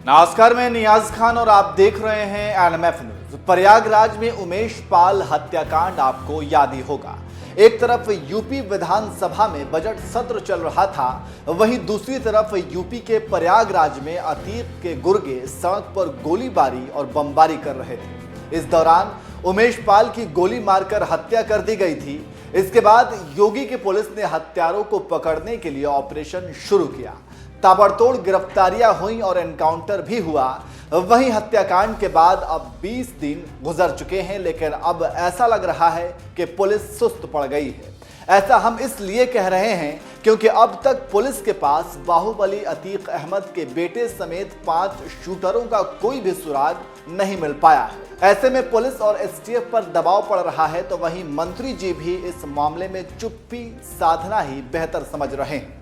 नमस्कार, मैं नियाज खान और आप देख रहे हैं एनएमएफ न्यूज। प्रयागराज में उमेश पाल हत्याकांड आपको याद ही होगा। एक तरफ यूपी विधानसभा में बजट सत्र चल रहा था, वहीं दूसरी तरफ यूपी के प्रयागराज में अतीक के गुर्गे सड़क पर गोलीबारी और बमबारी कर रहे थे। इस दौरान उमेश पाल की गोली मारकर हत्या कर दी गई थी। इसके बाद योगी की पुलिस ने हत्यारों को पकड़ने के लिए ऑपरेशन शुरू किया। ताबड़तोड़ गिरफ्तारियां हुई और एनकाउंटर भी हुआ। वहीं हत्याकांड के बाद अब 20 दिन गुजर चुके हैं, लेकिन अब ऐसा लग रहा है कि पुलिस सुस्त पड़ गई है। ऐसा हम इसलिए कह रहे हैं क्योंकि अब तक पुलिस के पास बाहुबली अतीक अहमद के बेटे समेत 5 शूटरों का कोई भी सुराग नहीं मिल पाया है। ऐसे में पुलिस और एसटीएफ पर दबाव पड़ रहा है, तो वहीं मंत्री जी भी इस मामले में चुप्पी साधना ही बेहतर समझ रहे हैं।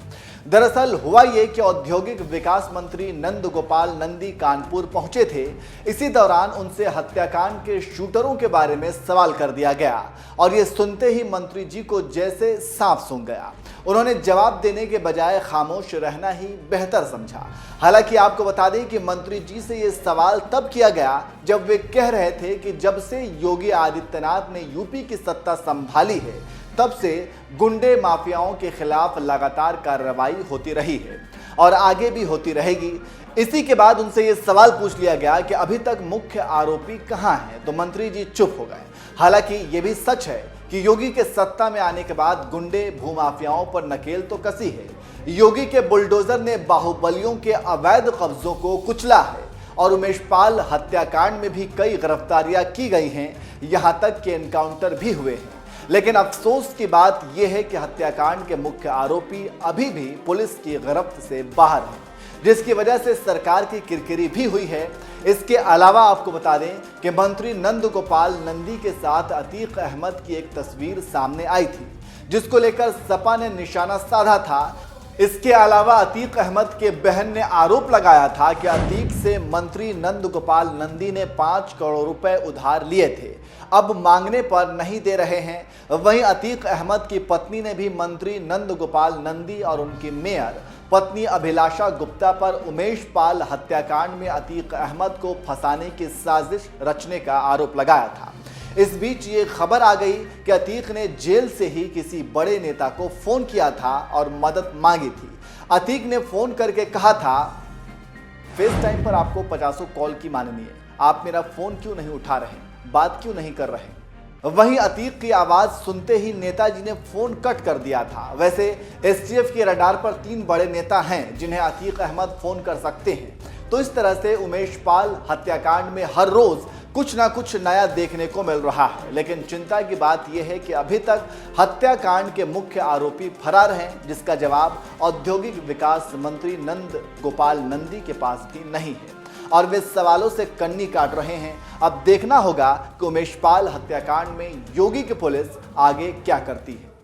दरअसल हुआ ये कि औद्योगिक विकास मंत्री नंद गोपाल नंदी कानपुर पहुंचे थे। इसी दौरान उनसे हत्याकांड के शूटरों के बारे में सवाल कर दिया गया और ये सुनते ही मंत्री जी को जैसे सांप सूंघ गया। उन्होंने जवाब देने के बजाय खामोश रहना ही बेहतर समझा। हालांकि आपको बता दें कि मंत्री जी से ये सवाल तब किया गया जब वे कह रहे थे कि जब से योगी आदित्यनाथ ने यूपी की सत्ता संभाली है, तब से गुंडे माफियाओं के खिलाफ लगातार कार्रवाई होती रही है और आगे भी होती रहेगी। इसी के बाद उनसे ये सवाल पूछ लिया गया कि अभी तक मुख्य आरोपी कहां हैं, तो मंत्री जी चुप हो गए। हालांकि ये भी सच है कि योगी के सत्ता में आने के बाद गुंडे भूमाफियाओं पर नकेल तो कसी है। योगी के बुलडोजर ने बाहुबलियों के अवैध कब्जों को कुचला है और उमेश पाल हत्याकांड में भी कई गिरफ्तारियां की गई हैं, यहां तक कि एनकाउंटर भी हुए हैं। लेकिन अफसोस की बात यह है कि हत्याकांड के मुख्य आरोपी अभी भी पुलिस की गिरफ्त से बाहर हैं, जिसकी वजह से सरकार की किरकिरी भी हुई है। इसके अलावा आपको बता दें कि मंत्री नंद गोपाल नंदी के साथ अतीक अहमद की एक तस्वीर सामने आई थी, जिसको लेकर सपा ने निशाना साधा था। इसके अलावा अतीक अहमद के बहन ने आरोप लगाया था कि अतीक से मंत्री नंद गोपाल नंदी ने 5 करोड़ रुपए उधार लिए थे, अब मांगने पर नहीं दे रहे हैं। वहीं अतीक अहमद की पत्नी ने भी मंत्री नंद गोपाल नंदी और उनकी मेयर पत्नी अभिलाषा गुप्ता पर उमेश पाल हत्याकांड में अतीक अहमद को फंसाने की साजिश रचने का आरोप लगाया था। इस बीच ये खबर आ गई कि अतीक ने जेल से ही किसी बड़े नेता को फोन किया था और मदद मांगी थी। अतीक ने फोन करके कहा था, फेस टाइम पर आपको 50 कॉल की माननी है, आप मेरा फोन क्यों नहीं उठा रहे, बात क्यों नहीं कर रहे। वहीं अतीक की आवाज सुनते ही नेताजी ने फोन कट कर दिया था। वैसे एसटीएफ के रडार पर 3 बड़े नेता हैं जिन्हें अतीक अहमद फोन कर सकते हैं। तो इस तरह से उमेश पाल हत्याकांड में हर रोज कुछ ना कुछ नया देखने को मिल रहा है। लेकिन चिंता की बात यह है कि अभी तक हत्याकांड के मुख्य आरोपी फरार हैं, जिसका जवाब औद्योगिक विकास मंत्री नंद गोपाल नंदी के पास भी नहीं है और वे सवालों से कन्नी काट रहे हैं। अब देखना होगा कि उमेश पाल हत्याकांड में योगी की पुलिस आगे क्या करती है।